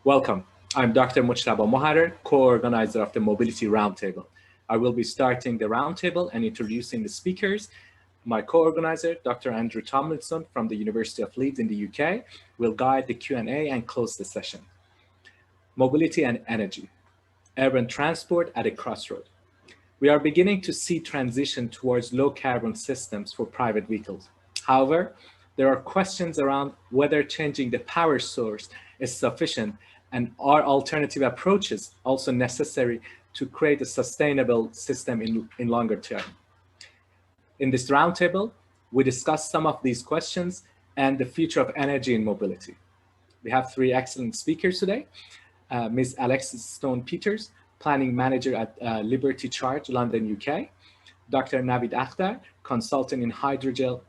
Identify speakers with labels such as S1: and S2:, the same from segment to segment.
S1: Welcome. I'm Dr. Mujtaba Moharer, co-organizer of the Mobility Roundtable. I will be starting the roundtable and introducing the speakers. My co-organizer, Dr. Andrew Tomlinson from the University of Leeds in the UK, will guide the Q&A and close the session. Mobility and energy, urban transport at a crossroad. We are beginning to see transition towards low carbon systems for private vehicles. However, there are questions around whether changing the power source is sufficient and are alternative approaches also necessary to create a sustainable system in longer term. In this roundtable, we discuss some of these questions and the future of energy and mobility. We have three excellent speakers today. Ms. Alexie Stone-Peters, Planning Manager at Liberty Charge, London, UK. Dr. Naveed Akhtar, Consultant in Hydrogen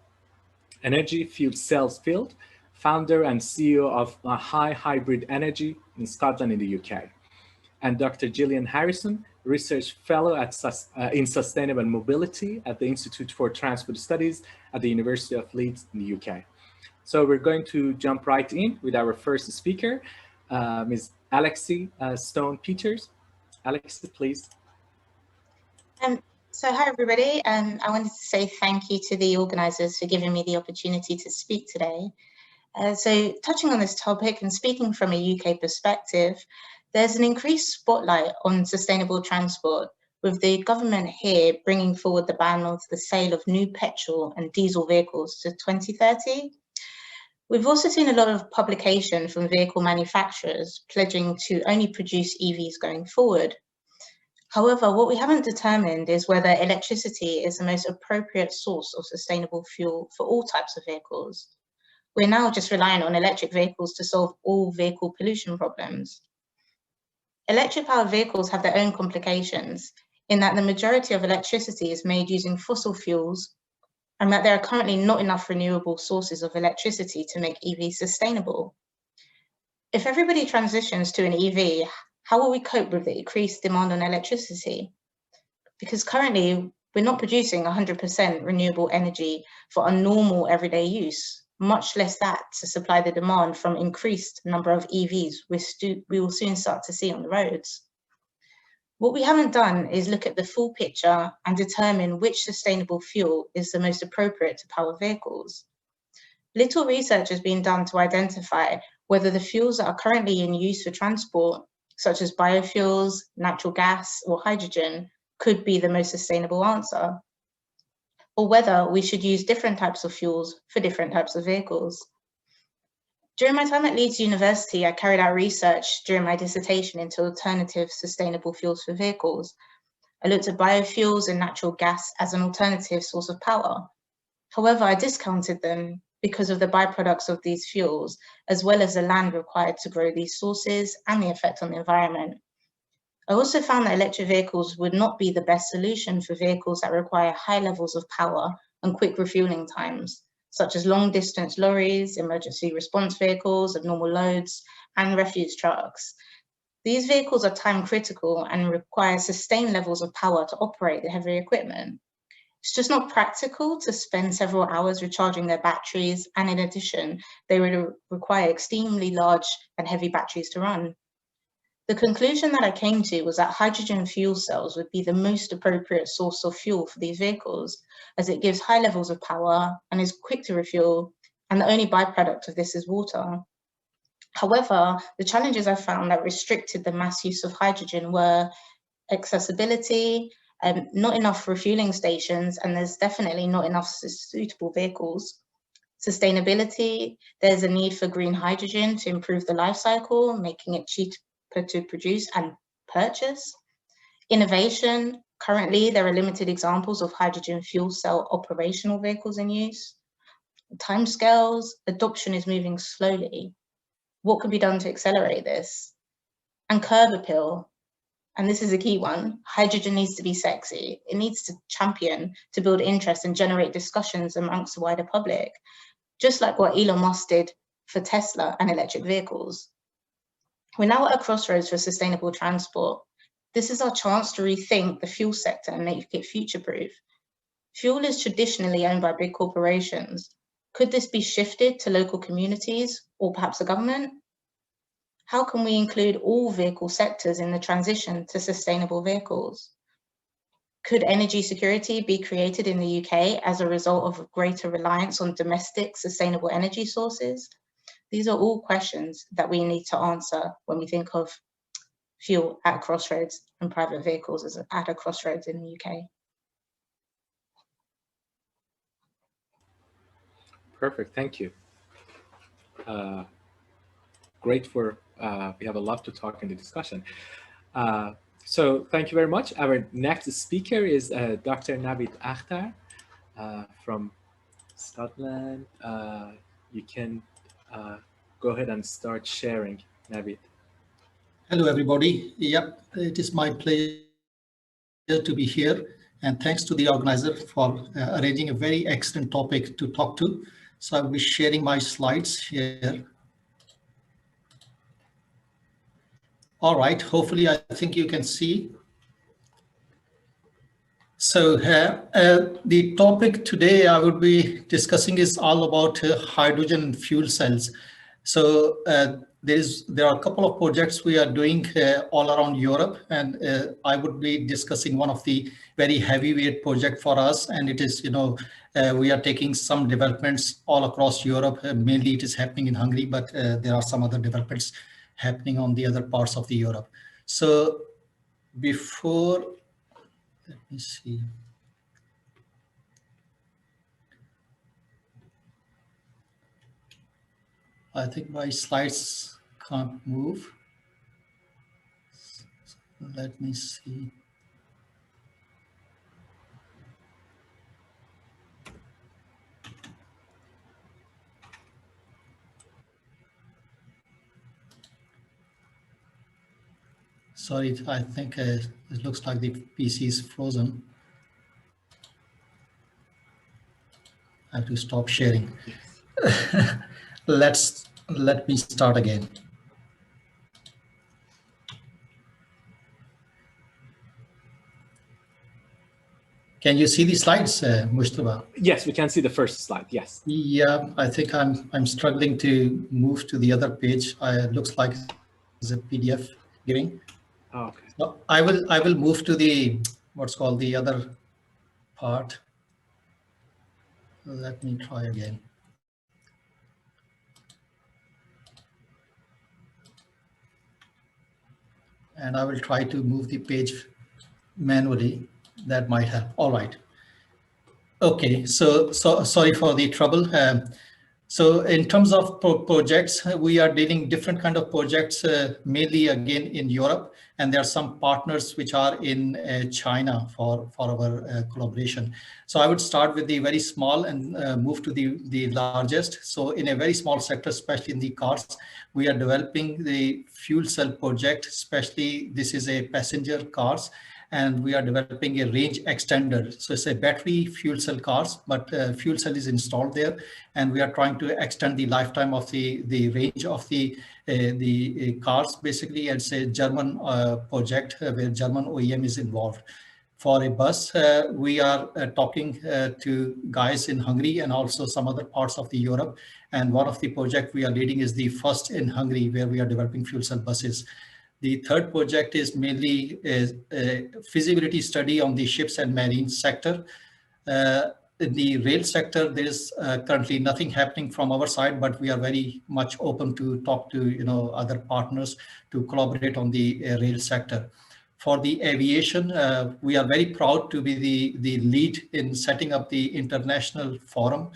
S1: Energy Fuel Cells Field, Founder and CEO of High Hybrid Energy in Scotland in the UK. And Dr. Gillian Harrison, Research Fellow in Sustainable Mobility at the Institute for Transport Studies at the University of Leeds in the UK. So we're going to jump right in with our first speaker, Ms. Alexie Stone-Peters. Alexie, please.
S2: So hi everybody, I wanted to say thank you to the organisers for giving me the opportunity to speak today. So touching on this topic and speaking from a UK perspective, there's an increased spotlight on sustainable transport, with the government here bringing forward the ban of the sale of new petrol and diesel vehicles to 2030. We've also seen a lot of publication from vehicle manufacturers pledging to only produce EVs going forward. However, what we haven't determined is whether electricity is the most appropriate source of sustainable fuel for all types of vehicles. We're now just relying on electric vehicles to solve all vehicle pollution problems. Electric powered vehicles have their own complications in that the majority of electricity is made using fossil fuels and that there are currently not enough renewable sources of electricity to make EVs sustainable. If everybody transitions to an EV, how will we cope with the increased demand on electricity? Because currently, we're not producing 100% renewable energy for our normal everyday use, much less that to supply the demand from increased number of EVs we will soon start to see on the roads. What we haven't done is look at the full picture and determine which sustainable fuel is the most appropriate to power vehicles. Little research has been done to identify whether the fuels that are currently in use for transport, such as biofuels, natural gas, or hydrogen, could be the most sustainable answer, or whether we should use different types of fuels for different types of vehicles. During my time at Leeds University, I carried out research during my dissertation into alternative sustainable fuels for vehicles. I looked at biofuels and natural gas as an alternative source of power. However, I discounted them because of the byproducts of these fuels, as well as the land required to grow these sources and the effect on the environment. I also found that electric vehicles would not be the best solution for vehicles that require high levels of power and quick refueling times, such as long distance lorries, emergency response vehicles, abnormal loads, and refuse trucks. These vehicles are time critical and require sustained levels of power to operate the heavy equipment. It's just not practical to spend several hours recharging their batteries, and in addition, they would require extremely large and heavy batteries to run. The conclusion that I came to was that hydrogen fuel cells would be the most appropriate source of fuel for these vehicles, as it gives high levels of power and is quick to refuel, and the only byproduct of this is water. However, the challenges I found that restricted the mass use of hydrogen were accessibility, not enough refueling stations, and there's definitely not enough suitable vehicles. Sustainability, there's a need for green hydrogen to improve the life cycle, making it cheaper to produce and purchase. Innovation, currently there are limited examples of hydrogen fuel cell operational vehicles in use. Timescales, adoption is moving slowly. What can be done to accelerate this? And curb appeal, and this is a key one, hydrogen needs to be sexy. It needs to champion to build interest and generate discussions amongst the wider public, just like what Elon Musk did for Tesla and electric vehicles. We're now at a crossroads for sustainable transport. This is our chance to rethink the fuel sector and make it future-proof. Fuel is traditionally owned by big corporations. Could this be shifted to local communities or perhaps the government? how can we include all vehicle sectors in the transition to sustainable vehicles? Could energy security be created in the UK as a result of greater reliance on domestic sustainable energy sources? These are all questions that we need to answer when we think of fuel at a crossroads and private vehicles as at a crossroads in the UK.
S1: Perfect, thank you. Great for, we have a lot to talk in the discussion. So thank you very much. Our next speaker is Dr. Naveed Akhtar from Scotland. You can go ahead and start sharing, Naveed.
S3: Hello, everybody. Yep, it is my pleasure to be here. And thanks to the organizer for arranging a very excellent topic to talk to. So I'll be sharing my slides here. All right, hopefully I think you can see. So the topic today I would be discussing is all about hydrogen fuel cells. So there are a couple of projects we are doing all around Europe, and I would be discussing one of the very heavyweight project for us, and it is, we are taking some developments all across Europe. Mainly it is happening in Hungary, but there are some other developments happening on the other parts of the Europe. So before, let me see. I think my slides can't move. So let me see. Sorry, I think it looks like the PC is frozen. I have to stop sharing. Let me start again. Can you see the slides, Mustafa?
S1: Yes, we can see the first slide. Yes.
S3: Yeah, I think I'm struggling to move to the other page. It looks like it's a PDF giving.
S1: Oh, okay.
S3: So I will move to the what's called the other part. Let me try again. And I will try to move the page manually. That might help. All right. Okay, so sorry for the trouble. So in terms of projects, we are dealing different kind of projects, mainly again in Europe, and there are some partners which are in China for our collaboration. So I would start with the very small and move to the largest. So in a very small sector, especially in the cars, we are developing the fuel cell project, especially this is a passenger cars, and we are developing a range extender. So it's a battery fuel cell cars, but fuel cell is installed there, and we are trying to extend the lifetime of the range of the cars. Basically, it's a German project where German OEM is involved. For a bus, we are talking to guys in Hungary and also some other parts of the Europe. And one of the project we are leading is the first in Hungary, where we are developing fuel cell buses. The third project is mainly a feasibility study on the ships and marine sector. In the rail sector, there is currently nothing happening from our side, but we are very much open to talk to other partners to collaborate on the rail sector. For the aviation, we are very proud to be the lead in setting up the international forum,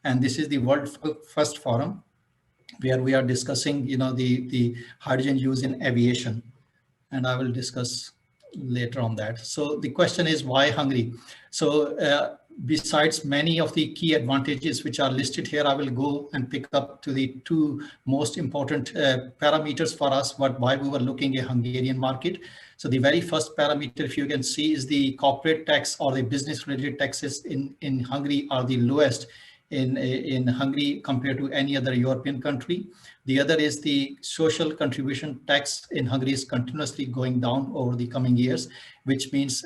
S3: and this is the world first forum, where we are discussing, the hydrogen use in aviation, and I will discuss later on that. So the question is, why Hungary? So besides many of the key advantages which are listed here, I will go and pick up to the two most important parameters for us, why we were looking at Hungarian market. So the very first parameter, if you can see, is the corporate tax or the business related taxes in Hungary are the lowest in Hungary compared to any other European country. The other is the social contribution tax in Hungary is continuously going down over the coming years, which means,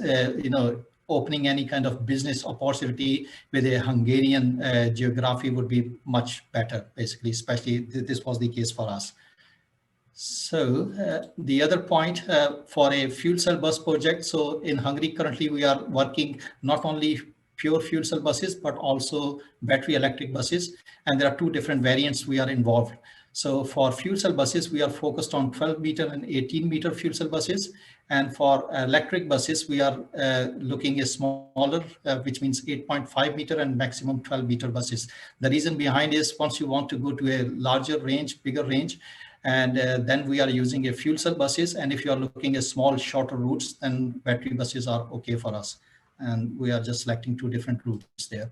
S3: opening any kind of business opportunity with a Hungarian geography would be much better, basically, especially this was the case for us. So the other point for a fuel cell bus project, so in Hungary currently we are working not only pure fuel cell buses, but also battery electric buses. And there are two different variants we are involved. So for fuel cell buses, we are focused on 12 meter and 18 meter fuel cell buses. And for electric buses, we are looking at smaller, which means 8.5 meter and maximum 12 meter buses. The reason behind is once you want to go to a larger range, bigger range, and then we are using a fuel cell buses. And if you are looking at small, shorter routes, then battery buses are okay for us. And we are just selecting two different routes there.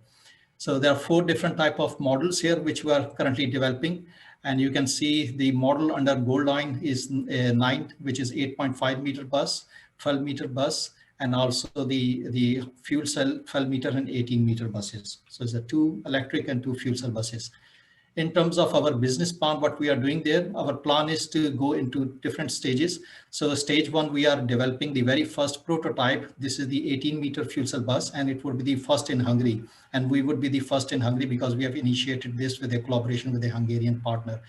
S3: So there are four different type of models here, which we are currently developing. And you can see the model under gold line is 9, which is 8.5 meter bus, 12 meter bus, and also the fuel cell 12 meter and 18 meter buses. So it's a 2 electric and 2 fuel cell buses. In terms of our business plan, what we are doing there, our plan is to go into different stages. So stage 1, we are developing the very first prototype. This is the 18 meter fuel cell bus, and it would be the first in Hungary. And we would be the first in Hungary because we have initiated this with a collaboration with a Hungarian partner.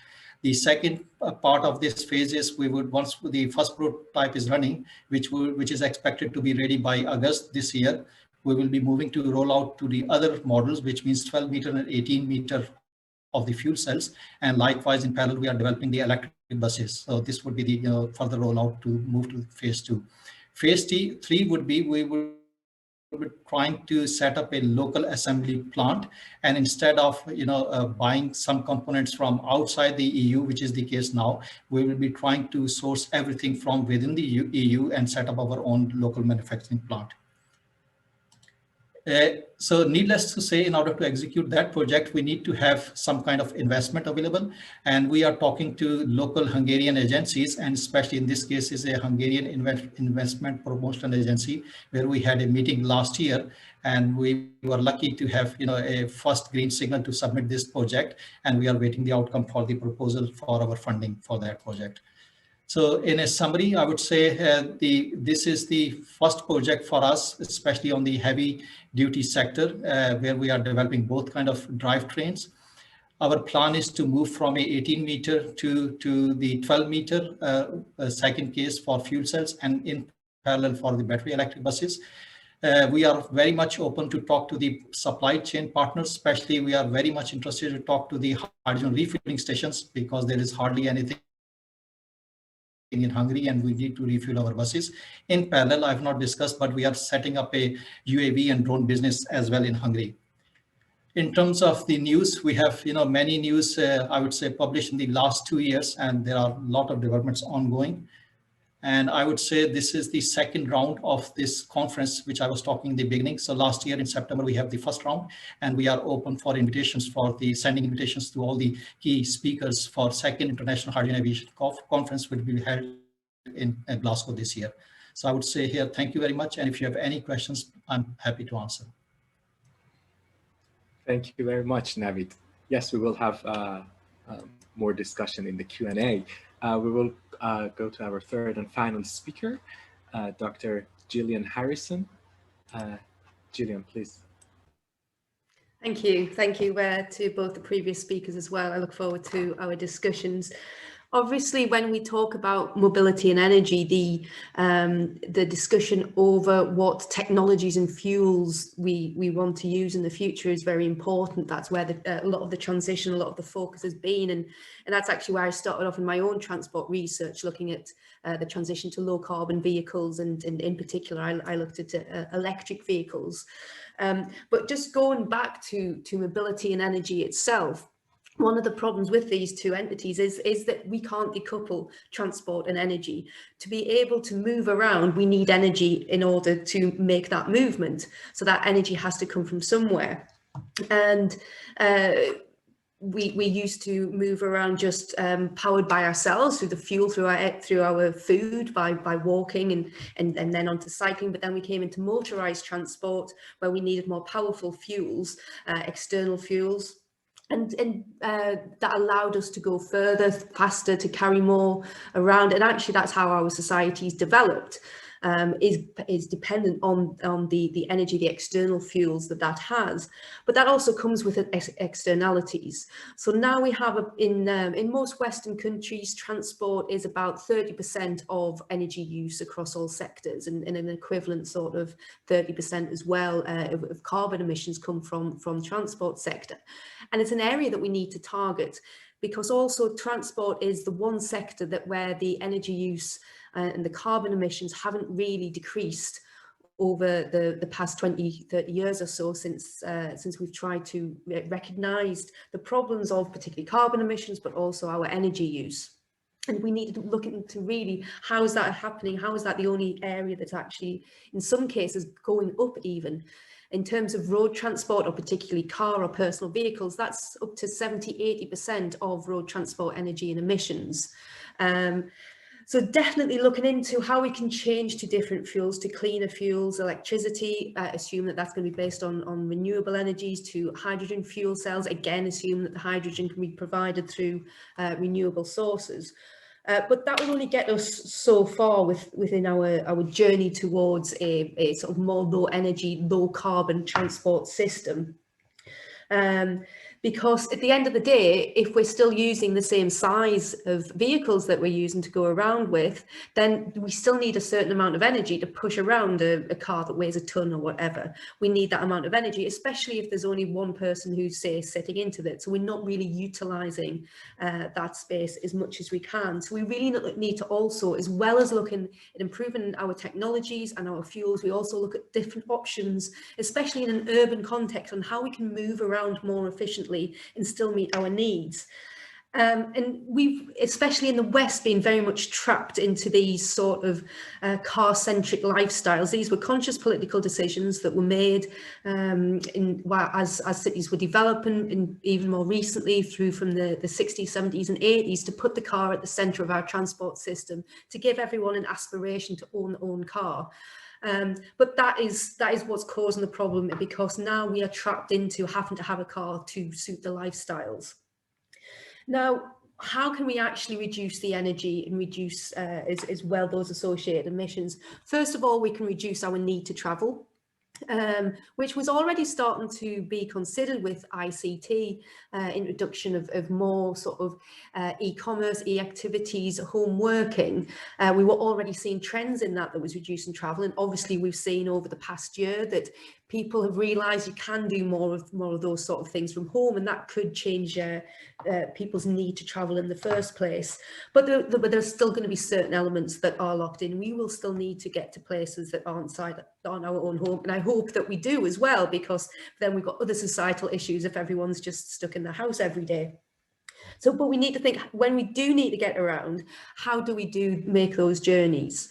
S3: The second part of this phase is we would, once the first prototype is running, which is expected to be ready by August this year, we will be moving to roll out to the other models, which means 12 meter and 18 meter of the fuel cells. And likewise, in parallel, we are developing the electric buses. So this would be the further rollout to move to phase 2. Phase 3 would be, we would be trying to set up a local assembly plant. And instead of buying some components from outside the EU, which is the case now, we will be trying to source everything from within the EU and set up our own local manufacturing plant. So needless to say, in order to execute that project, we need to have some kind of investment available. And we are talking to local Hungarian agencies, and especially in this case is a Hungarian investment promotion agency, where we had a meeting last year. And we were lucky to have a first green signal to submit this project. And we are waiting the outcome for the proposal for our funding for that project. So in a summary, I would say this is the first project for us, especially on the heavy duty sector, where we are developing both kind of drivetrains. Our plan is to move from a 18 meter to the 12 meter second case for fuel cells, and in parallel for the battery electric buses. We are very much open to talk to the supply chain partners, especially we are very much interested to talk to the hydrogen refilling stations, because there is hardly anything in Hungary and we need to refuel our buses. In parallel, I've not discussed, but we are setting up a UAV and drone business as well in Hungary. In terms of the news, we have many news, I would say, published in the last 2 years, and there are a lot of developments ongoing. And I would say this is the second round of this conference, which I was talking in the beginning. So last year in September, we have the first round, and we are open for invitations sending invitations to all the key speakers for second International Hydrogen Aviation Conference, which will be held in Glasgow this year. So I would say here, thank you very much. And if you have any questions, I'm happy to answer.
S1: Thank you very much, Naveed. Yes, we will have more discussion in the Q&A. We will go to our third and final speaker, Dr. Gillian Harrison. Gillian, please.
S4: Thank you. Thank you to both the previous speakers as well. I look forward to our discussions. Obviously, when we talk about mobility and energy, the discussion over what technologies and fuels we want to use in the future is very important. That's where a lot of the transition, a lot of the focus has been. And that's actually where I started off in my own transport research, looking at the transition to low carbon vehicles. And in particular, I looked at electric vehicles. But just going back to mobility and energy itself, one of the problems with these two entities is that we can't decouple transport and energy. To be able to move around, we need energy in order to make that movement. So that energy has to come from somewhere. And we used to move around just powered by ourselves through the fuel, through our food, by walking and then onto cycling. But then we came into motorized transport, where we needed more powerful fuels, external fuels. And that allowed us to go further, faster, to carry more around. And actually, that's how our societies developed. is dependent on the energy, the external fuels that has, but that also comes with externalities. So now we have in most Western countries, transport is about 30% of energy use across all sectors, and an equivalent sort of 30% as well of carbon emissions come from transport sector. And it's an area that we need to target, because also transport is the one sector where the energy use and the carbon emissions haven't really decreased over the past 20, 30 years or so, since we've tried to recognise the problems of particularly carbon emissions, but also our energy use. And we need to look into really, how is that happening? How is that the only area that's actually, in some cases, going up even? In terms of road transport, or particularly car or personal vehicles, that's up to 70–80% of road transport energy and emissions. So definitely looking into how we can change to different fuels, to cleaner fuels, electricity, assume that that's going to be based on renewable energies, to hydrogen fuel cells, again, assume that the hydrogen can be provided through renewable sources. But that will only get us so far within our journey towards a sort of more low energy, low carbon transport system. Because at the end of the day, if we're still using the same size of vehicles that we're using to go around with, then we still need a certain amount of energy to push around a car that weighs a ton or whatever. We need that amount of energy, especially if there's only one person who's, say, sitting into it. So we're not really utilising that space as much as we can. So we really need to also, as well as looking at improving our technologies and our fuels, we also look at different options, especially in an urban context, on how we can move around more efficiently and still meet our needs. And we've, especially in the West, been very much trapped into these sort of car-centric lifestyles. These were conscious political decisions that were made as cities were developing, and even more recently from the 60s, 70s and 80s, to put the car at the centre of our transport system, to give everyone an aspiration to own their own car. But that is what's causing the problem, because now we are trapped into having to have a car to suit the lifestyles. Now, how can we actually reduce the energy and reduce as well those associated emissions? First of all, we can reduce our need to travel, which was already starting to be considered with ICT, introduction of more sort of e-commerce, e-activities, home working. We were already seeing trends in that was reducing travel, and obviously we've seen over the past year that people have realised you can do more of those sort of things from home, and that could change people's need to travel in the first place. But there's still going to be certain elements that are locked in. We will still need to get to places that aren't our own home, and I hope that we do as well, because then we've got other societal issues if everyone's just stuck in the house every day. So, but we need to think, when we do need to get around, how do we make those journeys?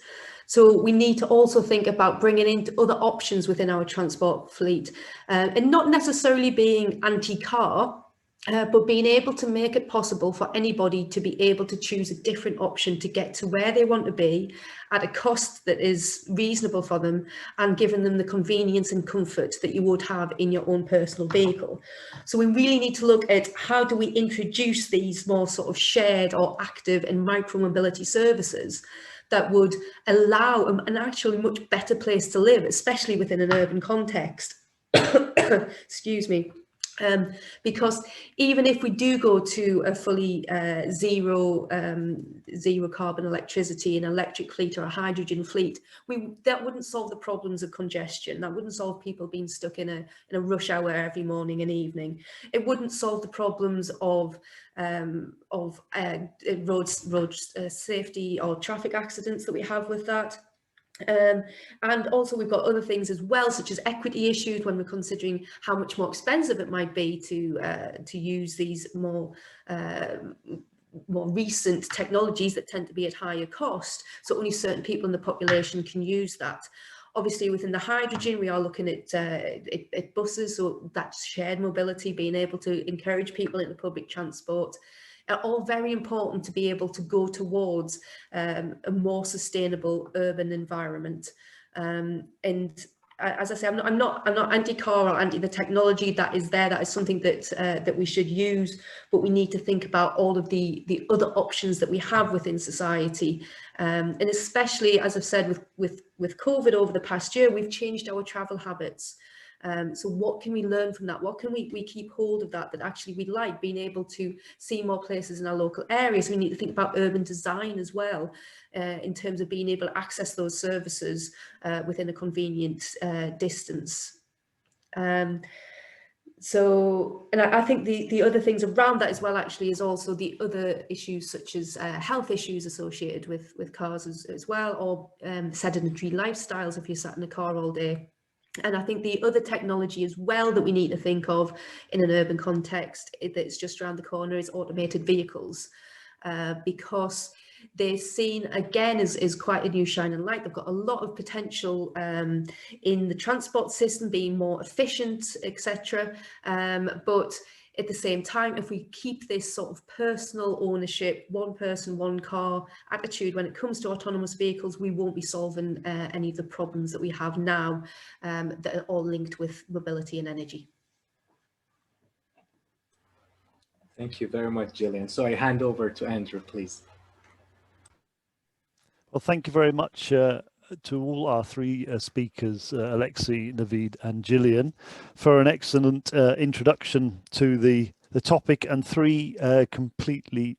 S4: So we need to also think about bringing in other options within our transport fleet, and not necessarily being anti-car, but being able to make it possible for anybody to be able to choose a different option to get to where they want to be at a cost that is reasonable for them, and giving them the convenience and comfort that you would have in your own personal vehicle. So we really need to look at how do we introduce these more sort of shared or active and micro-mobility services that would allow an actually much better place to live, especially within an urban context. Excuse me. Because even if we do go to a fully zero carbon electricity, an electric fleet or a hydrogen fleet, that wouldn't solve the problems of congestion. That wouldn't solve people being stuck in a rush hour every morning and evening. It wouldn't solve the problems of road safety or traffic accidents that we have with that. And also we've got other things as well, such as equity issues, when we're considering how much more expensive it might be to use these more recent technologies that tend to be at higher cost. So only certain people in the population can use that. Obviously, within the hydrogen, we are looking at buses, so that's shared mobility, being able to encourage people into public transport. Are all very important to be able to go towards a more sustainable urban environment. And as I say, I'm not anti-car or anti the technology that is there. That is something that that we should use, but we need to think about all of the other options that we have within society, and especially, as I've said, with COVID over the past year, we've changed our travel habits. So what can we learn from that? What can we keep hold of that actually we like, being able to see more places in our local areas? We need to think about urban design as well, in terms of being able to access those services within a convenient distance. So, and I think the other things around that as well actually is also the other issues such as health issues associated with cars as well, or sedentary lifestyles if you're sat in a car all day. And I think the other technology as well that we need to think of in an urban context that's just around the corner is automated vehicles, because they're seen again as quite a new shining light. They've got a lot of potential in the transport system being more efficient, etc. But at the same time, if we keep this sort of personal ownership, one person, one car attitude when it comes to autonomous vehicles, we won't be solving any of the problems that we have now that are all linked with mobility and energy.
S1: Thank you very much, Gillian. So I hand over to Andrew, please.
S5: Well, thank you very much to all our three speakers, Alexie, Naveed and Gillian, for an excellent introduction to the topic and three completely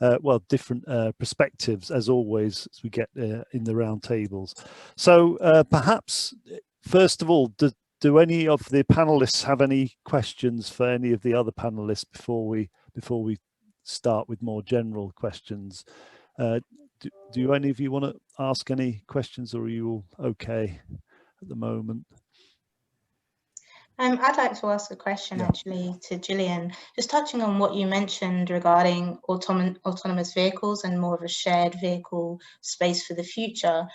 S5: well, different perspectives, as always, as we get in the roundtables. So perhaps, first of all, do any of the panelists have any questions for any of the other panelists before we start with more general questions? Do any of you want to ask any questions, or are you all okay at the moment?
S2: I'd like to ask a question actually to Gillian, just touching on what you mentioned regarding autonomous vehicles and more of a shared vehicle space for the future.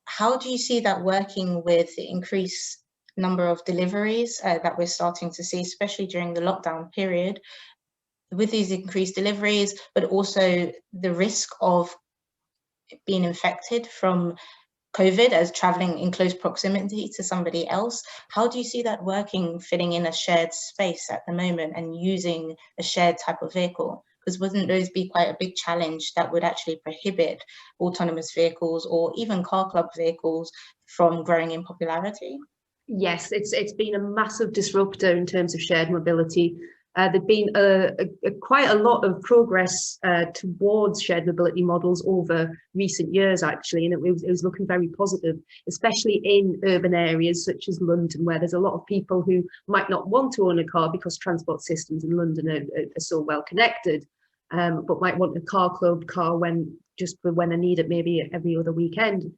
S2: How do you see that working with the increased number of deliveries that we're starting to see, especially during the lockdown period, with these increased deliveries, but also the risk of being infected from COVID as traveling in close proximity to somebody else? How do you see that working, fitting in a shared space at the moment and using a shared type of vehicle? Because wouldn't those be quite a big challenge that would actually prohibit autonomous vehicles or even car club vehicles from growing in popularity?
S4: Yes, it's been a massive disruptor in terms of shared mobility. There'd been quite a lot of progress towards shared mobility models over recent years, actually, and it was looking very positive, especially in urban areas such as London, where there's a lot of people who might not want to own a car because transport systems in London are so well connected, but might want a car club car when they need it, maybe every other weekend.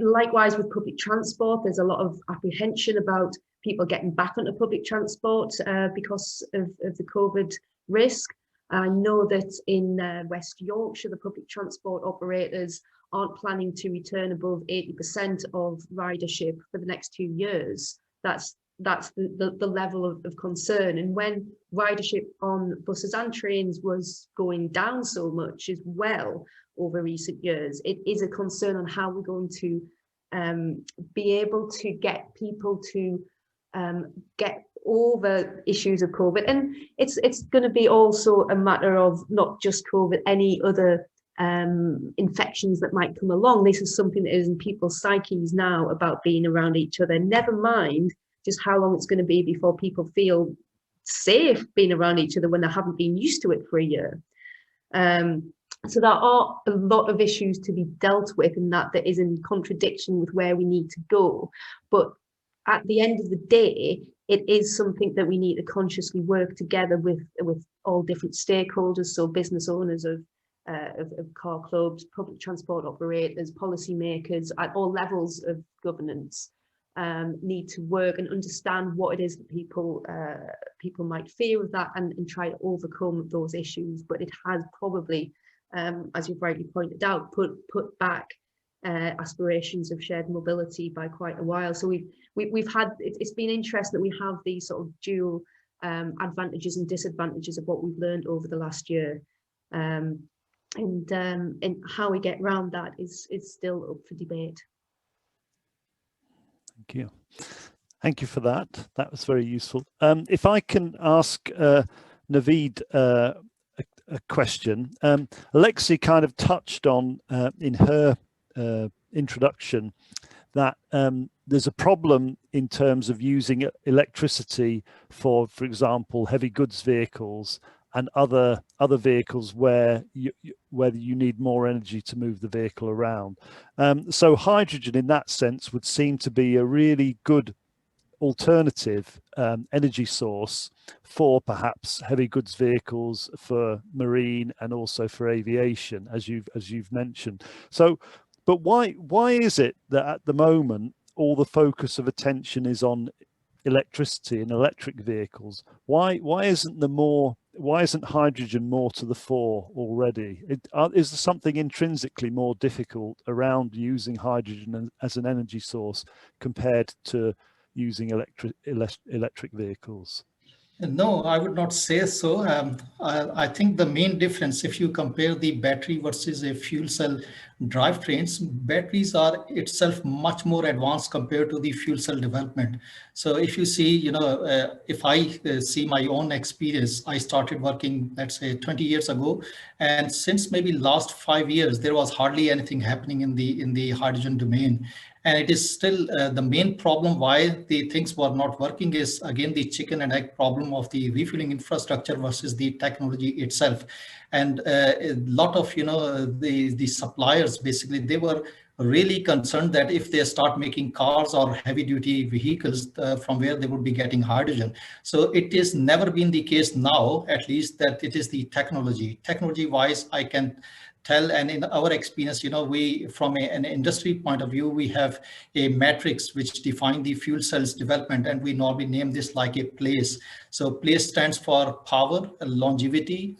S4: Likewise with public transport, there's a lot of apprehension about people getting back onto public transport because of the COVID risk. I know that in West Yorkshire, the public transport operators aren't planning to return above 80% of ridership for the next 2 years. That's the level of concern. And when ridership on buses and trains was going down so much as well over recent years, it is a concern on how we're going to be able to get people to get over issues of COVID. And it's going to be also a matter of not just COVID, any other infections that might come along. This is something that is in people's psyches now about being around each other, never mind just how long it's going to be before people feel safe being around each other when they haven't been used to it for a year. So there are a lot of issues to be dealt with, and that is in contradiction with where we need to go. But at the end of the day, it is something that we need to consciously work together with all different stakeholders, so business owners of car clubs, public transport operators, policymakers at all levels of governance need to work and understand what it is that people might fear of that and try to overcome those issues. But it has probably, as you've rightly pointed out, put back aspirations of shared mobility by quite a while. So we've had, it's been interesting that we have these sort of dual advantages and disadvantages of what we've learned over the last year, and how we get around that is still up for debate.
S5: Thank you. Thank you for that. That was very useful. If I can ask Naveed a question. Alexie kind of touched on in her introduction that there's a problem in terms of using electricity for example, heavy goods vehicles and other vehicles where you need more energy to move the vehicle around. So hydrogen in that sense would seem to be a really good alternative energy source for perhaps heavy goods vehicles, for marine, and also for aviation, as you've mentioned. So, but why is it that at the moment all the focus of attention is on electricity and electric vehicles? Why isn't hydrogen more to the fore already? Is there something intrinsically more difficult around using hydrogen as an energy source compared to using electric vehicles?
S3: No, I would not say so. I think the main difference, if you compare the battery versus a fuel cell drivetrains, batteries are itself much more advanced compared to the fuel cell development. So if you see, if I see my own experience, I started working, let's say 20 years ago. And since maybe last 5 years, there was hardly anything happening in the hydrogen domain. And it is still the main problem why the things were not working is, again, the chicken and egg problem of the refueling infrastructure versus the technology itself. And a lot of, the suppliers, basically, they were really concerned that if they start making cars or heavy duty vehicles from where they would be getting hydrogen. So it is never been the case now, at least, that it is the technology wise, I can tell. And in our experience, we, from an industry point of view, we have a matrix which define the fuel cells development, and we normally name this like a PLACE. So PLACE stands for power, longevity,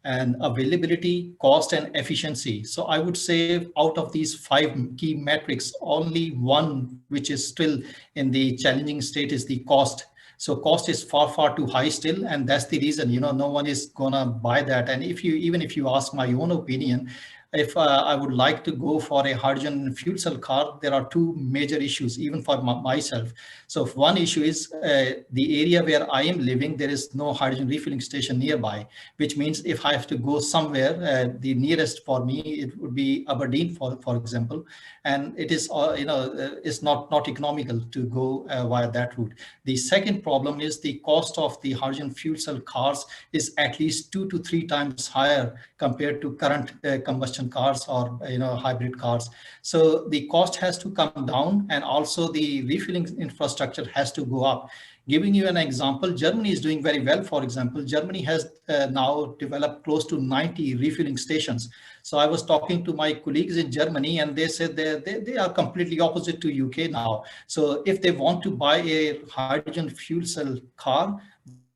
S3: and availability, cost, and efficiency. So I would say out of these 5 key metrics, only one which is still in the challenging state is the cost. So cost is far too high still, and that's the reason, no one is gonna buy that. And even if you ask my own opinion, if I would like to go for a hydrogen fuel cell car, there are 2 major issues, even for myself. So one issue is the area where I am living, there is no hydrogen refueling station nearby, which means if I have to go somewhere, the nearest for me, it would be Aberdeen, for example, and it is, it's not economical to go via that route. The second problem is the cost of the hydrogen fuel cell cars is at least 2 to 3 times higher compared to current combustion cars or hybrid cars. So the cost has to come down, and also the refueling infrastructure has to go up. Giving you an example, Germany is doing very well. For example, Germany has now developed close to 90 refueling stations. So I was talking to my colleagues in Germany, and they said they are completely opposite to UK now. So if they want to buy a hydrogen fuel cell car,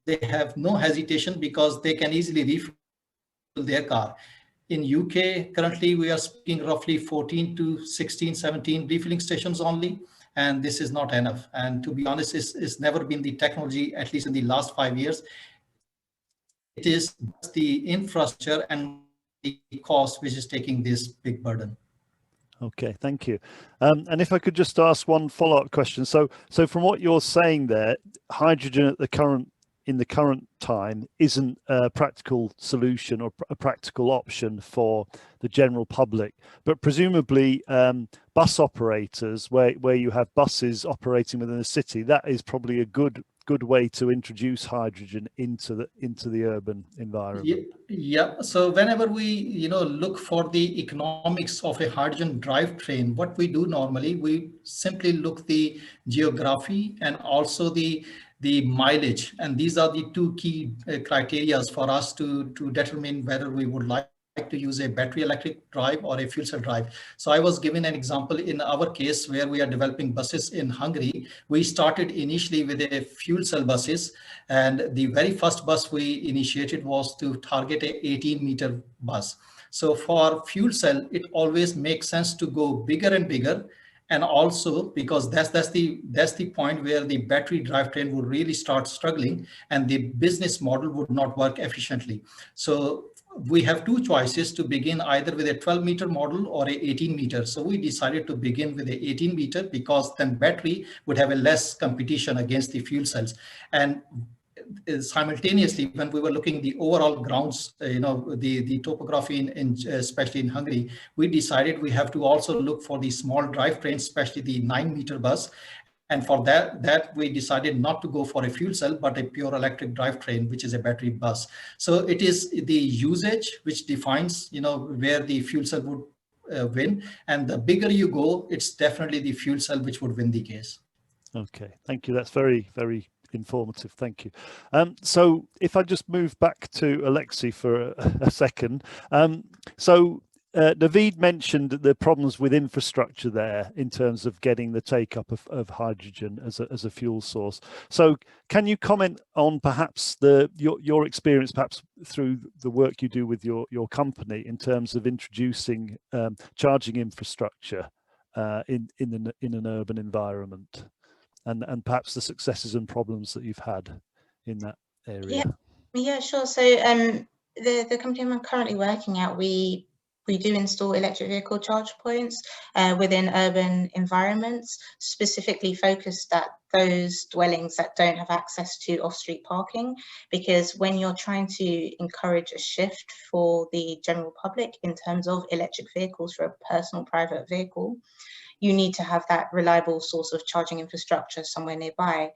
S3: they have no hesitation because they can easily refuel their car. In UK, currently we are speaking roughly 14 to 16, 17 refueling stations only, and this is not enough. And to be honest, it's never been the technology, at least in the last 5 years. It is the infrastructure and the cost which is taking this big burden.
S5: Okay, thank you. And if I could just ask one follow-up question. So from what you're saying there, hydrogen in the current time isn't a practical solution or a practical option for the general public, but presumably bus operators, where you have buses operating within a city, that is probably a good way to introduce hydrogen into the urban environment.
S3: Yeah. So whenever we look for the economics of a hydrogen drivetrain, what we do normally, we simply look the geography and also the mileage, and these are the 2 key criteria for us to determine whether we would like to use a battery electric drive or a fuel cell drive. So I was given an example in our case where we are developing buses in Hungary. We started initially with a fuel cell buses, and the very first bus we initiated was to target a 18-meter bus. So for fuel cell, it always makes sense to go bigger and bigger. And also because that's the point where the battery drivetrain would really start struggling and the business model would not work efficiently. So we have two choices to begin, either with a 12-meter model or a 18-meter. So we decided to begin with a 18-meter because then battery would have a less competition against the fuel cells. And simultaneously, when we were looking at the overall grounds, the topography especially in Hungary, we decided we have to also look for the small drivetrains, especially the 9-meter bus. And for that we decided not to go for a fuel cell, but a pure electric drivetrain, which is a battery bus. So it is the usage which defines, where the fuel cell would win. And the bigger you go, it's definitely the fuel cell which would win the case.
S5: Okay, thank you. That's very, very informative. Thank you. So if I just move back to Alexie for a second. Naveed mentioned the problems with infrastructure there in terms of getting the take up of hydrogen as a fuel source. So can you comment on perhaps your experience, perhaps through the work you do with your company, in terms of introducing charging infrastructure in an urban environment, and perhaps the successes and problems that you've had in that area?
S2: Yeah, sure. So the company I'm currently working at, we do install electric vehicle charge points within urban environments, specifically focused at those dwellings that don't have access to off-street parking, because when you're trying to encourage a shift for the general public in terms of electric vehicles for a personal private vehicle, you need to have that reliable source of charging infrastructure somewhere nearby.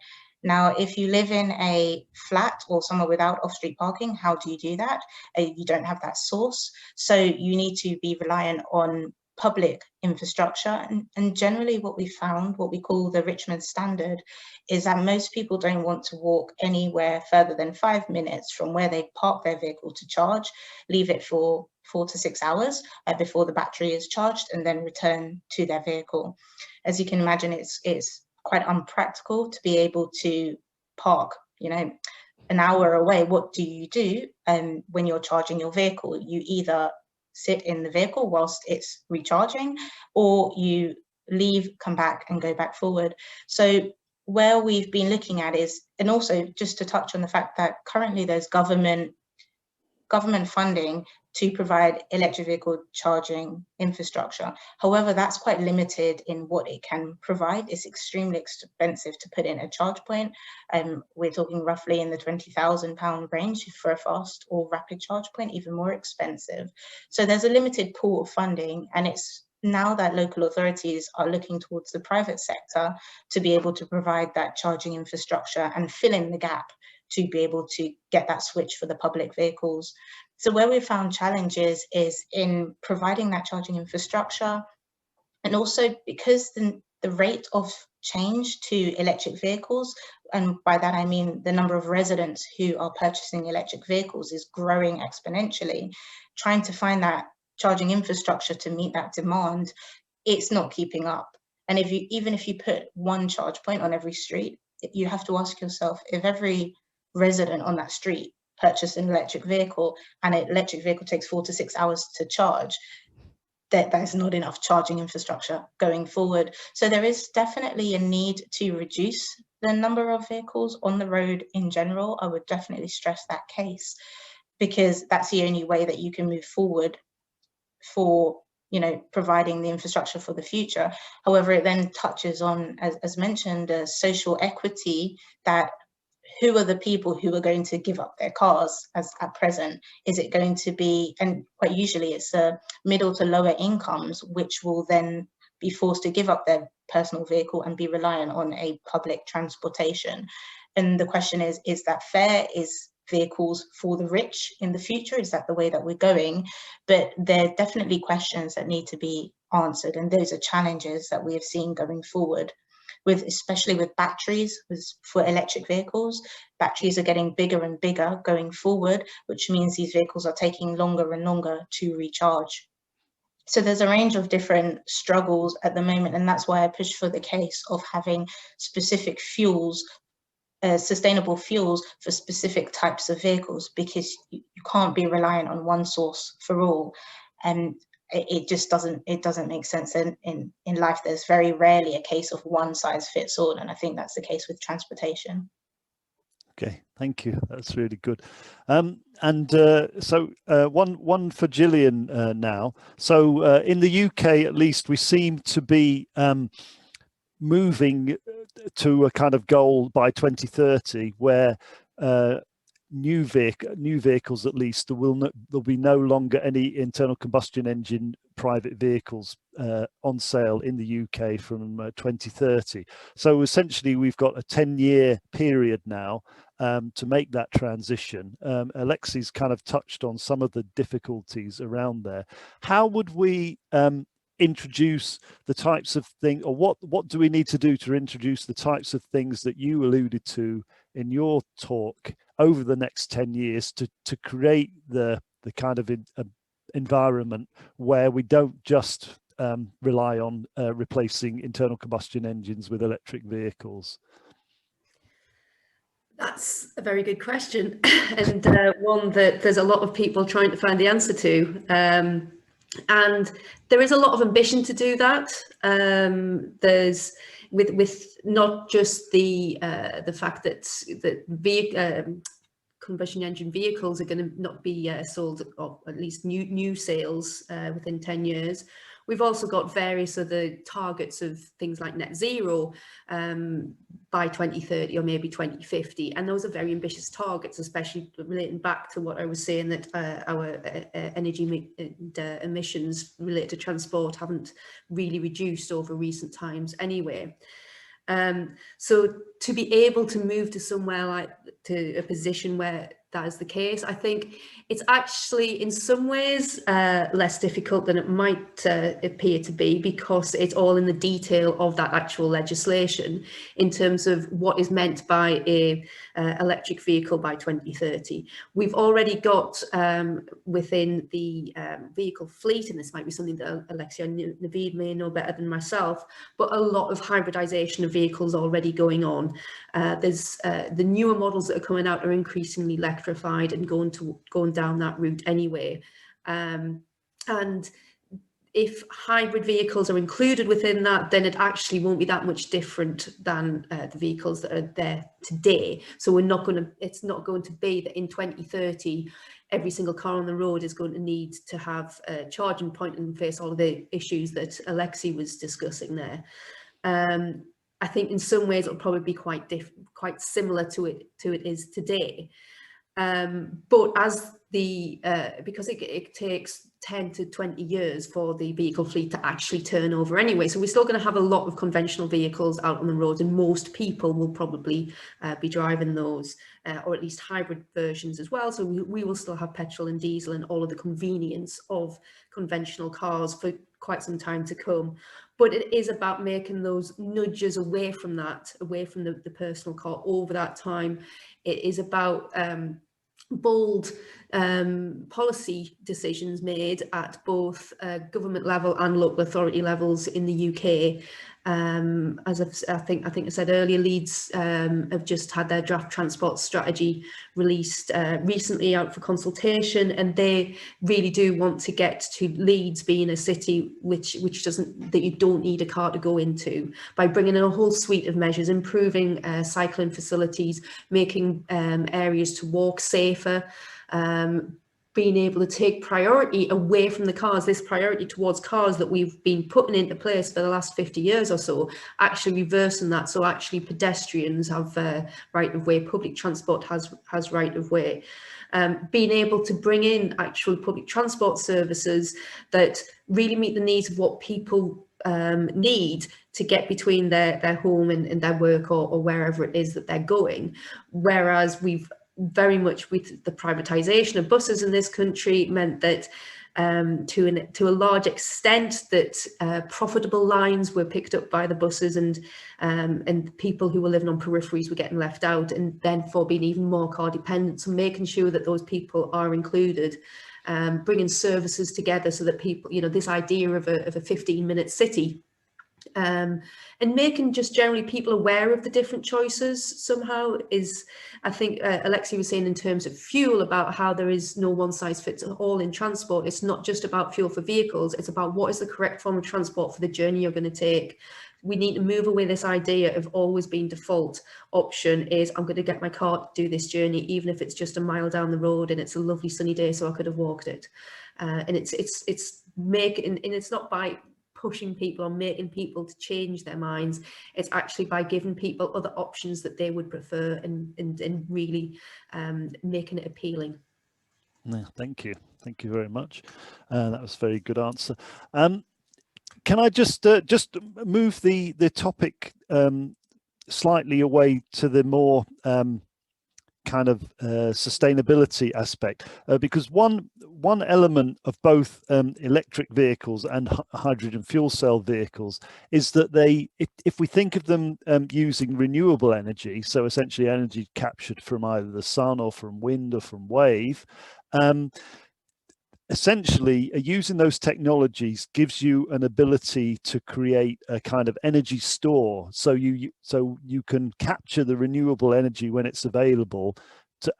S2: Now, if you live in a flat or somewhere without off-street parking, how do you do that? You don't have that source. So you need to be reliant on public infrastructure. And generally what we found, what we call the Richmond standard, is that most people don't want to walk anywhere further than 5 minutes from where they park their vehicle to charge, leave it for 4 to 6 hours before the battery is charged, and then return to their vehicle. As you can imagine, it's quite unpractical to be able to park, an hour away. What do? When you're charging your vehicle? You either sit in the vehicle whilst it's recharging, or you leave, come back and go back forward. So where we've been looking at is, and also just to touch on the fact that currently there's government funding to provide electric vehicle charging infrastructure. However, that's quite limited in what it can provide. It's extremely expensive to put in a charge point. We're talking roughly in the £20,000 range for a fast or rapid charge point, even more expensive. So there's a limited pool of funding, and it's now that local authorities are looking towards the private sector to be able to provide that charging infrastructure and fill in the gap to be able to get that switch for the public vehicles. So where we found challenges is in providing that charging infrastructure, and also because the rate of change to electric vehicles, and by that I mean the number of residents who are purchasing electric vehicles, is growing exponentially. Trying to find that charging infrastructure to meet that demand, it's not keeping up. And even if you put one charge point on every street, you have to ask yourself, if every resident on that street purchase an electric vehicle and an electric vehicle takes 4 to 6 hours to charge, there's not enough charging infrastructure going forward. So there is definitely a need to reduce the number of vehicles on the road in general. I would definitely stress that case, because that's the only way that you can move forward for providing the infrastructure for the future. However, it then touches on, as mentioned, social equity, that who are the people who are going to give up their cars at present? Is it going to be, and quite usually it's middle to lower incomes, which will then be forced to give up their personal vehicle and be reliant on a public transportation. And the question is that fair? Is vehicles for the rich in the future? Is that the way that we're going? But there are definitely questions that need to be answered, and those are challenges that we have seen going forward. Especially with batteries, for electric vehicles, batteries are getting bigger and bigger going forward, which means these vehicles are taking longer and longer to recharge. So there's a range of different struggles at the moment, and that's why I push for the case of having specific fuels, sustainable fuels for specific types of vehicles, because you can't be reliant on one source for all. And it just doesn't make sense. In life, there's very rarely a case of one size fits all, and I think that's the case with transportation.
S5: Okay, thank you. That's really good. So one for Gillian now. So in the UK, at least, we seem to be moving to a kind of goal by 2030 where new vehicles, at least, there'll be no longer any internal combustion engine private vehicles on sale in the UK from 2030. So essentially, we've got a 10-year period now to make that transition. Alexie's kind of touched on some of the difficulties around there. How would we introduce the types of things, or what do we need to do to introduce the types of things that you alluded to in your talk over the next 10 years to create the kind of environment where we don't just rely on replacing internal combustion engines with electric vehicles?
S4: That's a very good question, and one that there's a lot of people trying to find the answer to. And there is a lot of ambition to do that. There's with not just the fact that combustion engine vehicles are going to not be sold, or at least new sales within 10 years. We've also got various other targets of things like net zero by 2030 or maybe 2050. And those are very ambitious targets, especially relating back to what I was saying, that our energy emissions related to transport haven't really reduced over recent times anyway. So to be able to move to somewhere like to a position where that is the case, I think it's actually in some ways less difficult than it might appear to be, because it's all in the detail of that actual legislation in terms of what is meant by a electric vehicle by 2030. We've already got within the vehicle fleet, and this might be something that Alexie and Naveed may know better than myself, but a lot of hybridization of vehicles already going on. There's the newer models that are coming out are increasingly electrified and going down that route anyway. And if hybrid vehicles are included within that, then it actually won't be that much different than the vehicles that are there today. So it's not going to be that in 2030 every single car on the road is going to need to have a charging point and face all of the issues that Alexie was discussing there. I think in some ways it'll probably be quite similar to it is today. But as because it takes 10 to 20 years for the vehicle fleet to actually turn over anyway, so we're still going to have a lot of conventional vehicles out on the road, and most people will probably be driving those, or at least hybrid versions as well. So we will still have petrol and diesel and all of the convenience of conventional cars for quite some time to come. But it is about making those nudges away from that, away from the personal car over that time. It is about bold policy decisions made at both government level and local authority levels in the UK. As I think I said earlier, Leeds have just had their draft transport strategy released recently out for consultation, and they really do want to get to Leeds being a city that you don't need a car to go into, by bringing in a whole suite of measures, improving cycling facilities, making areas to walk safer, being able to take priority away from the cars, this priority towards cars that we've been putting into place for the last 50 years or so, actually reversing that. So actually pedestrians have right of way, public transport has right of way. Being able to bring in actual public transport services that really meet the needs of what people need to get between their home and their work or wherever it is that they're going. Whereas we've very much, with the privatization of buses in this country, meant that to a large extent that profitable lines were picked up by the buses, and people who were living on peripheries were getting left out, and therefore being even more car dependent. So making sure that those people are included, bringing services together so that people, this idea of a 15-minute city, and making just generally people aware of the different choices somehow is, I think Alexie was saying in terms of fuel, about how there is no one size fits all in transport. It's not just about fuel for vehicles, it's about what is the correct form of transport for the journey you're going to take. we need to move away this idea of always being default option is I'm going to get my car to do this journey, even if it's just a mile down the road and it's a lovely sunny day, so I could have walked it. And it's making, and it's not by pushing people or making people to change their minds. It's actually by giving people other options that they would prefer, and really making it appealing.
S5: No, thank you very much. That was a very good answer. Can I just move the topic slightly away to the more kind of sustainability aspect, because one element of both electric vehicles and hydrogen fuel cell vehicles is that if we think of them using renewable energy, so essentially energy captured from either the sun or from wind or from wave, essentially using those technologies gives you an ability to create a kind of energy store, so you can capture the renewable energy when it's available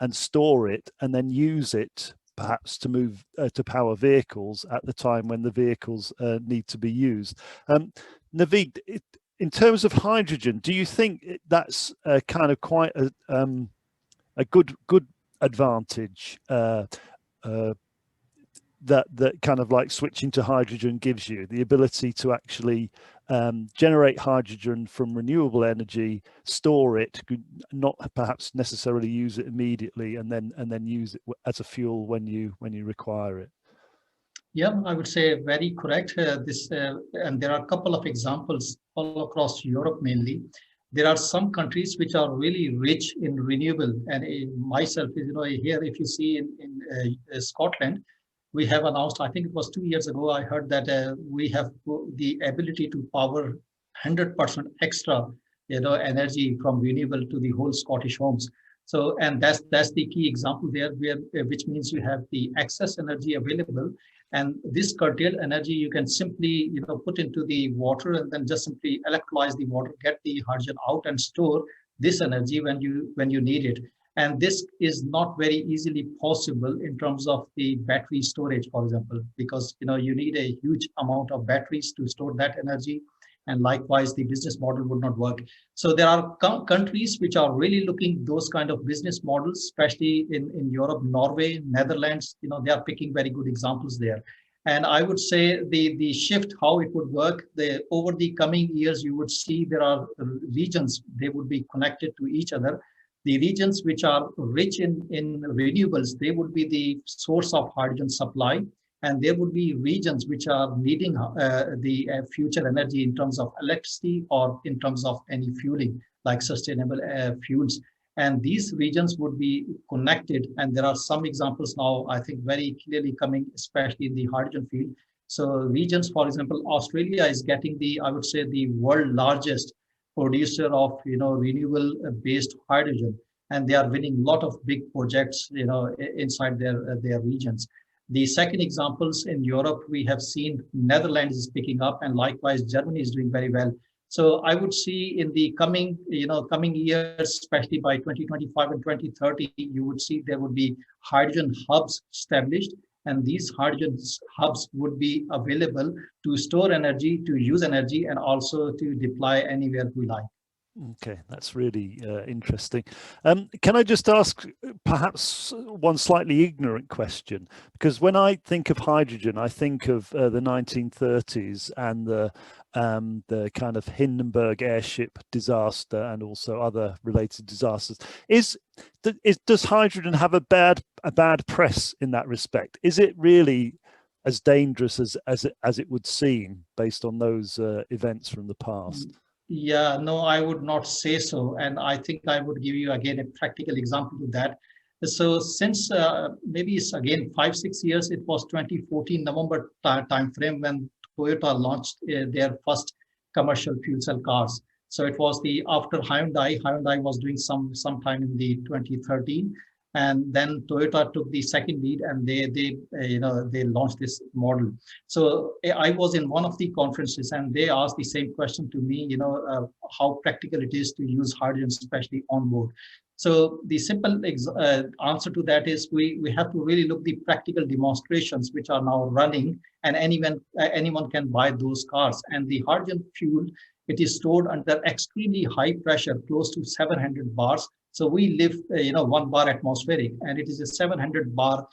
S5: and store it, and then use it perhaps to move to power vehicles at the time when the vehicles need to be used. Naveed, in terms of hydrogen, do you think that's kind of quite a good advantage that kind of like switching to hydrogen gives you, the ability to actually generate hydrogen from renewable energy, store it, not perhaps necessarily use it immediately, and then use it as a fuel when you require it?
S3: Yeah, I would say very correct. And there are a couple of examples all across Europe mainly. There are some countries which are really rich in renewable, and myself, here if you see in Scotland, we have announced, I think it was 2 years ago, I heard that we have the ability to power 100% extra, energy from renewable to the whole Scottish homes. So, and that's the key example there, which means you have the excess energy available, and this curtailed energy you can simply, put into the water and then just simply electrolyze the water, get the hydrogen out, and store this energy when you need it. And this is not very easily possible in terms of the battery storage, for example, because you need a huge amount of batteries to store that energy, and likewise the business model would not work. So there are countries which are really looking those kind of business models, especially in Europe, Norway, Netherlands. They are picking very good examples there. And I would say the shift, how it would work, over the coming years, you would see there are regions, they would be connected to each other. The regions which are rich in renewables, they would be the source of hydrogen supply, and there would be regions which are needing the future energy in terms of electricity or in terms of any fueling, like sustainable fuels. And these regions would be connected, and there are some examples now, I think, very clearly coming, especially in the hydrogen field. So regions, for example, Australia is getting I would say, the world largest producer of renewable based hydrogen, and they are winning a lot of big projects inside their regions. The second examples in Europe, we have seen Netherlands is picking up, and likewise Germany is doing very well. So I would see in the coming years, especially by 2025 and 2030, you would see there would be hydrogen hubs established, and these hydrogen hubs would be available to store energy, to use energy, and also to deploy anywhere we like.
S5: Okay, that's really interesting. Can I just ask perhaps one slightly ignorant question? Because when I think of hydrogen, I think of the 1930s and the kind of Hindenburg airship disaster, and also other related disasters. Does hydrogen have a bad press in that respect? Is it really as dangerous as it would seem based on those events from the past?
S3: Yeah, no, I would not say so. And I think I would give you again a practical example to that. So since maybe it's again 5-6 years, it was 2014 November time frame when Toyota launched their first commercial fuel cell cars. So it was after Hyundai. Hyundai was doing sometime in the 2013, and then Toyota took the second lead, and they launched this model. So I was in one of the conferences, and they asked the same question to me, how practical it is to use hydrogen, especially on board. So the simple answer to that is we have to really look the practical demonstrations which are now running, and anyone can buy those cars. And the hydrogen fuel It is stored under extremely high pressure, close to 700 bars. So we live, 1 bar atmospheric, and it is a 700 bar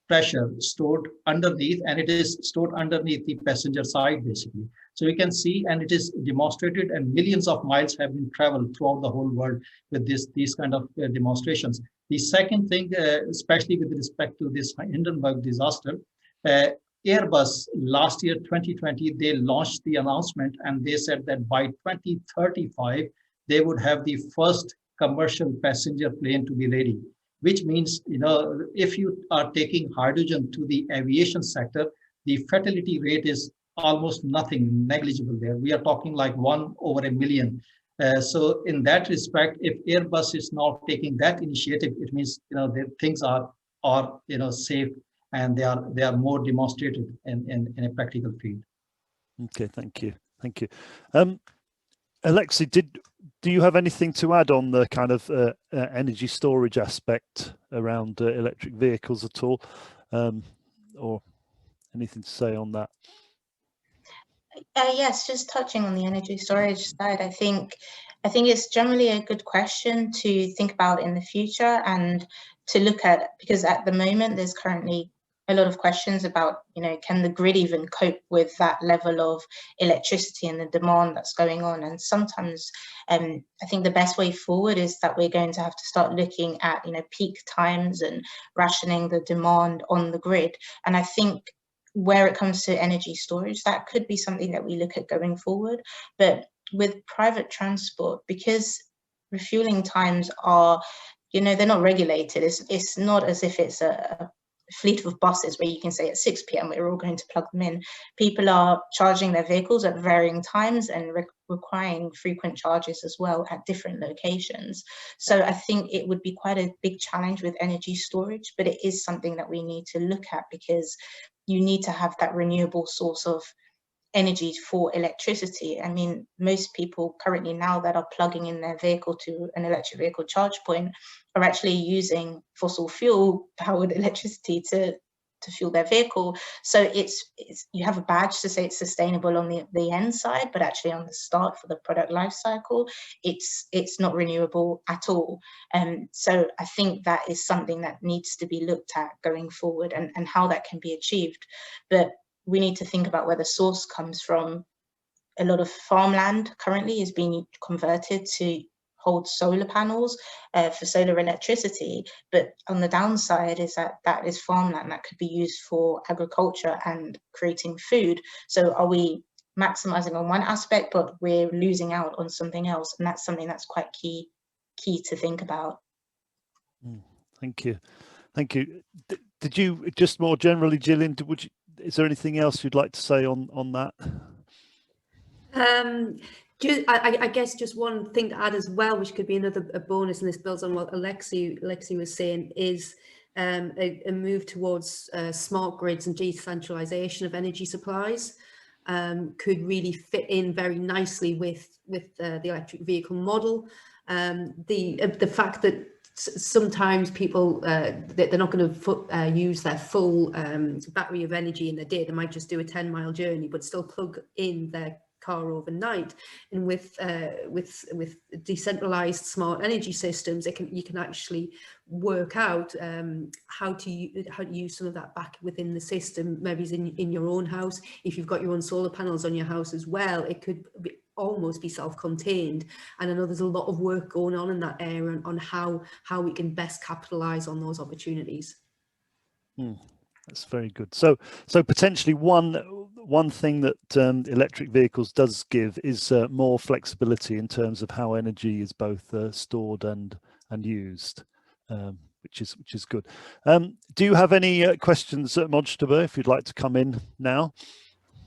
S3: pressure stored underneath, and it is stored underneath the passenger side basically. So you can see, and it is demonstrated, and millions of miles have been traveled throughout the whole world with these kind of demonstrations. The second thing, especially with respect to this Hindenburg disaster, Airbus last year 2020 they launched the announcement, and they said that by 2035 they would have the first commercial passenger plane to be ready, which means, if you are taking hydrogen to the aviation sector, the fatality rate is almost nothing, negligible there. We are talking like 1 over a million. So in that respect, if Airbus is now taking that initiative, it means, that things are safe, and they are more demonstrated in a practical field.
S5: Okay, thank you. Alexie, do you have anything to add on the kind of energy storage aspect around electric vehicles at all, or anything to say on that?
S2: Yes, just touching on the energy storage side, I think it's generally a good question to think about in the future and to look at, because at the moment there's currently a lot of questions about, can the grid even cope with that level of electricity and the demand that's going on? And sometimes I think the best way forward is that we're going to have to start looking at, peak times and rationing the demand on the grid. And I think where it comes to energy storage, that could be something that we look at going forward. But with private transport, because refueling times are, they're not regulated. It's not as if it's a fleet of buses where you can say at 6 p.m. we're all going to plug them in. People are charging their vehicles at varying times and requiring frequent charges as well at different locations. So I think it would be quite a big challenge with energy storage, but it is something that we need to look at, because you need to have that renewable source of energy for electricity. I mean, most people currently now that are plugging in their vehicle to an electric vehicle charge point are actually using fossil fuel powered electricity to fuel their vehicle. So it's you have a badge to say it's sustainable on the end side, but actually on the start for the product life cycle, it's not renewable at all. So I think that is something that needs to be looked at going forward, and how that can be achieved. But we need to think about where the source comes from. A lot of farmland currently is being converted to hold solar panels for solar electricity, but on the downside is that is farmland that could be used for agriculture and creating food. So are we maximizing on one aspect, but we're losing out on something else? And that's something that's quite key to think about.
S5: Thank you. Did you, just more generally, Gillian, is there anything else you'd like to say on that?
S4: I guess just one thing to add as well, which could be a bonus, and this builds on what Alexie was saying, is a move towards smart grids and decentralization of energy supplies could really fit in very nicely with the electric vehicle model. The fact that sometimes people they're not going to use their full battery of energy in their day. They might just do a 10-mile journey, but still plug in their car overnight. And with decentralized smart energy systems, you can actually work out how to use some of that back within the system. Maybe in your own house, if you've got your own solar panels on your house as well, it could almost be self-contained. And I know there's a lot of work going on in that area on how we can best capitalize on those opportunities.
S5: That's very good. So potentially one thing that electric vehicles does give is more flexibility in terms of how energy is both stored and used, which is good. Do you have any questions, Mojtaba, if you'd like to come in now?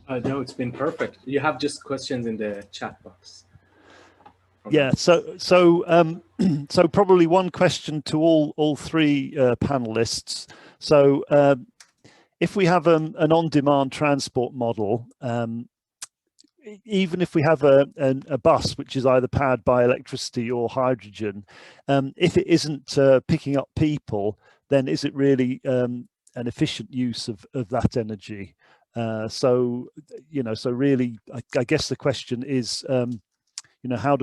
S1: No, it's been perfect. You have just questions in the chat box.
S5: Yeah, so probably one question to all three panelists. So if we have an on-demand transport model, even if we have a bus which is either powered by electricity or hydrogen, if it isn't picking up people, then is it really an efficient use of that energy? So really, I guess the question is, how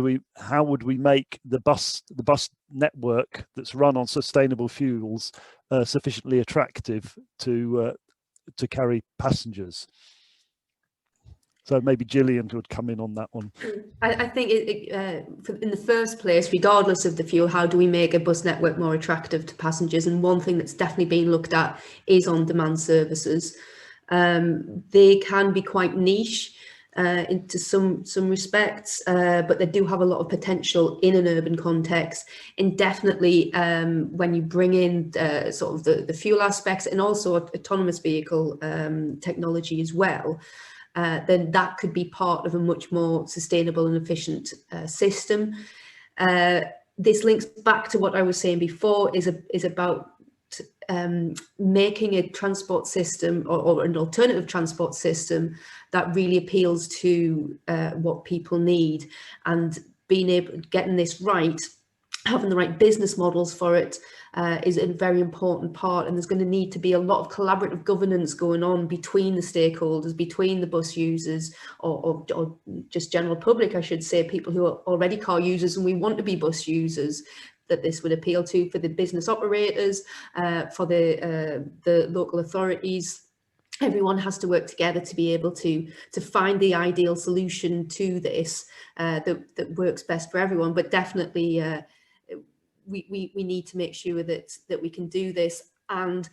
S5: would we make the bus network that's run on sustainable fuels sufficiently attractive to carry passengers? So maybe Gillian would come in on that one.
S4: I think in the first place, regardless of the fuel, how do we make a bus network more attractive to passengers? And one thing that's definitely being looked at is on-demand services. They can be quite niche into some respects, but they do have a lot of potential in an urban context. And definitely when you bring in sort of the fuel aspects and also autonomous vehicle technology as well, then that could be part of a much more sustainable and efficient system. This links back to what I was saying before, is about making a transport system or an alternative transport system that really appeals to what people need, and getting this right, having the right business models for it is a very important part. And there's going to need to be a lot of collaborative governance going on between the stakeholders, between the bus users or just general public, I should say, people who are already car users and we want to be bus users, that this would appeal to, for the business operators, for the local authorities. Everyone has to work together to be able to find the ideal solution to this that works best for everyone. But definitely we need to make sure that we can do this. And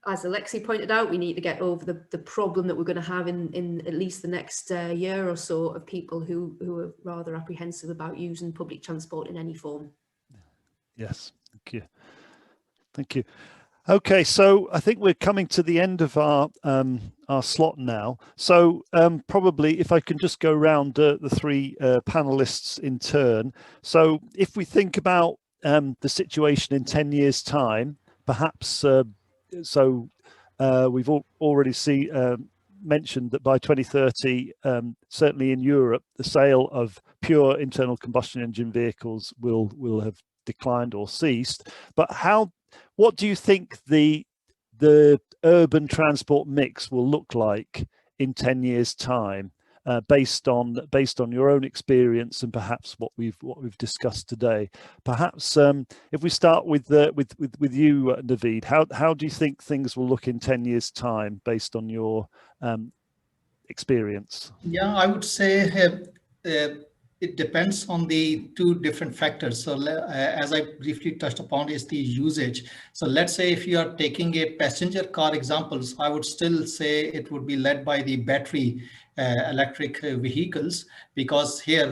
S4: as Alexie pointed out, we need to get over the problem that we're going to have in at least the next year or so of people who are rather apprehensive about using public transport in any form.
S5: Yes, thank you. Thank you. Okay, so I think we're coming to the end of our slot now. So probably if I can just go around the three panelists in turn. So if we think about the situation in 10 years' time, perhaps, we've already mentioned that by 2030, certainly in Europe, the sale of pure internal combustion engine vehicles will have declined or ceased. But what do you think the urban transport mix will look like in 10 years' time, based on your own experience and perhaps what we've discussed today? Perhaps if we start with you, Naveed, how do you think things will look in 10 years' time based on your experience?
S3: Yeah, I would say it depends on the two different factors. So as I briefly touched upon is the usage. So let's say if you are taking a passenger car examples, I would still say it would be led by the battery electric vehicles, because here,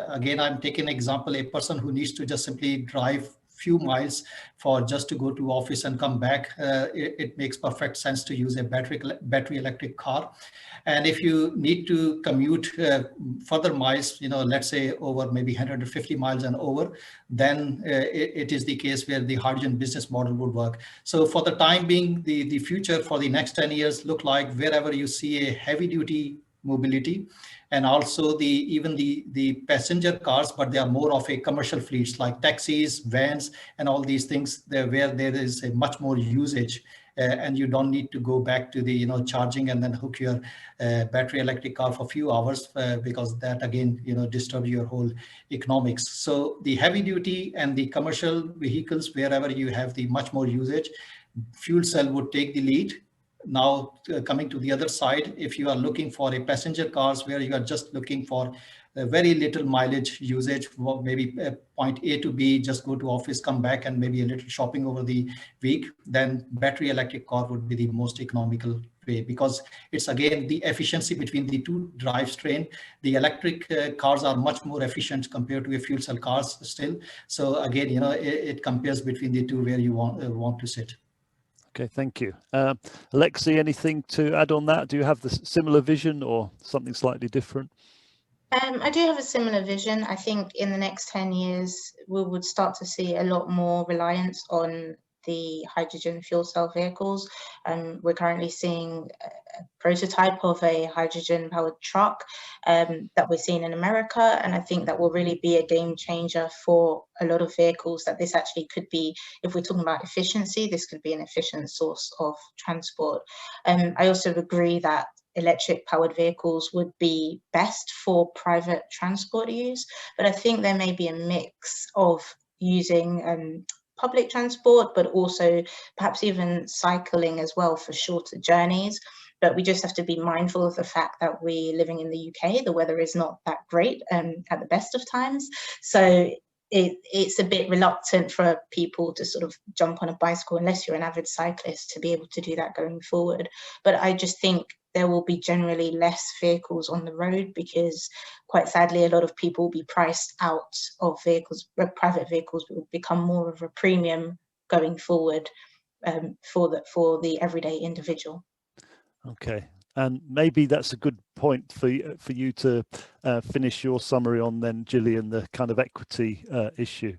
S3: again, I'm taking an example, a person who needs to just simply drive few miles for just to go to office and come back, it makes perfect sense to use a battery electric car. And if you need to commute further miles, let's say over maybe 150 miles and over, then it is the case where the hydrogen business model would work. So for the time being, the future for the next 10 years look like wherever you see a heavy duty mobility, and also even the passenger cars, but they are more of a commercial fleets like taxis, vans, and all these things where there is a much more usage, and you don't need to go back to the charging and then hook your battery electric car for a few hours, because that again disturbs your whole economics. So the heavy duty and the commercial vehicles, wherever you have the much more usage, fuel cell would take the lead. Now coming to the other side, if you are looking for a passenger cars where you are just looking for a very little mileage usage, maybe point A to B, just go to office, come back, and maybe a little shopping over the week, then battery electric car would be the most economical way, because it's again the efficiency between the two drivetrain. The electric cars are much more efficient compared to a fuel cell cars still. So again, it compares between the two where you want to sit.
S5: Okay, thank you. Alexie, anything to add on that? Do you have the similar vision or something slightly different?
S2: I do have a similar vision. I think in the next 10 years, we would start to see a lot more reliance on the hydrogen fuel cell vehicles. We're currently seeing a prototype of a hydrogen powered truck that we're seeing in America. And I think that will really be a game changer for a lot of vehicles, that this actually could be, if we're talking about efficiency, this could be an efficient source of transport. I also agree that electric powered vehicles would be best for private transport use, but I think there may be a mix of using public transport, but also perhaps even cycling as well for shorter journeys. But we just have to be mindful of the fact that we're living in the UK. The weather is not that great at the best of times. So it's a bit reluctant for people to sort of jump on a bicycle, unless you're an avid cyclist, to be able to do that going forward. But I just think there will be generally less vehicles on the road, because quite sadly, a lot of people will be priced out of vehicles. Private vehicles will become more of a premium going forward for the everyday individual.
S5: Okay, and maybe that's a good point for you to finish your summary on then, Gillian, the kind of equity issue.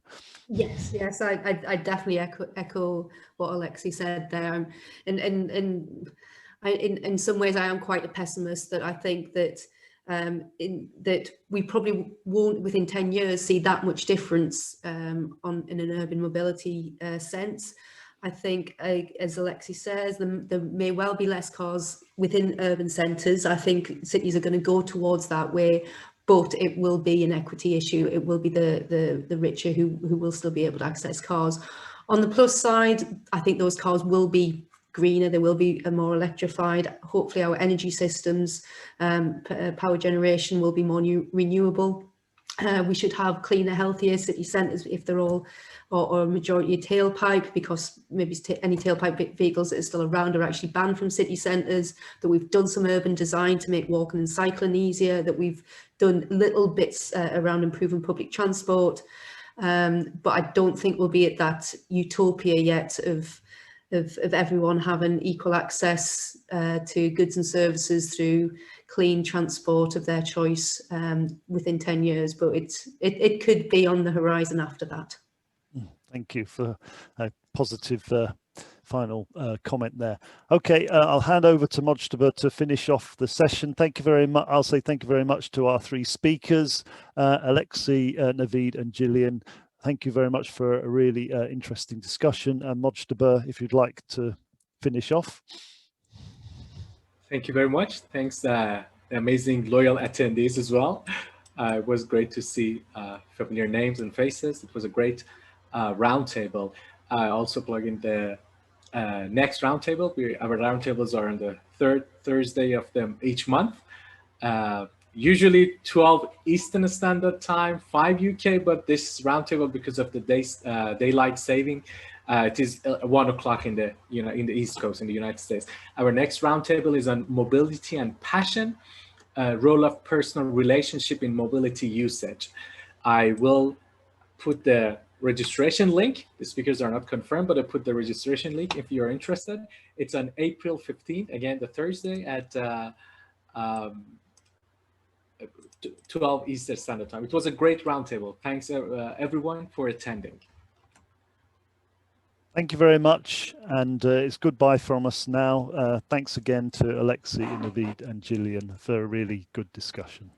S4: Yes, I definitely echo what Alexie said there. In some ways, I am quite a pessimist, that I think that that we probably won't within 10 years see that much difference in an urban mobility sense. I think, as Alexie says, there may well be less cars within urban centres. I think cities are going to go towards that way, but it will be an equity issue. It will be the richer who will still be able to access cars. On the plus side, I think those cars will be greener, they will be more electrified. Hopefully our energy systems, power generation will be more renewable. We should have cleaner, healthier city centres if they're all, or a majority of tailpipe, because maybe any tailpipe vehicles that are still around are actually banned from city centres, that we've done some urban design to make walking and cycling easier, that we've done little bits around improving public transport. But I don't think we'll be at that utopia yet of everyone having equal access to goods and services through clean transport of their choice within 10 years, but it could be on the horizon after that.
S5: Thank you for a positive final comment there. Okay, I'll hand over to Mojtaba to finish off the session. Thank you very much. I'll say thank you very much to our three speakers, Alexie, Naveed and Gillian. Thank you very much for a really interesting discussion. And Mojtaba, if you'd like to finish off.
S1: Thank you very much. Thanks, the amazing loyal attendees as well. It was great to see familiar names and faces. It was a great roundtable. I also plug in the next roundtable. Our roundtables are on the third Thursday of each month. Usually 12 Eastern Standard Time, 5 UK, but this roundtable, because of the daylight saving, it is 1 o'clock in the in the East Coast in the United States. Our next roundtable is on mobility and passion, role of personal relationship in mobility usage. I will put the registration link. The speakers are not confirmed, but I put the registration link if you're interested. It's on April 15th, again, the Thursday at 12 Eastern Standard Time. It was a great roundtable. Thanks everyone for attending.
S5: Thank you very much, and it's goodbye from us now. Thanks again to Alexie, Naveed and Gillian for a really good discussion.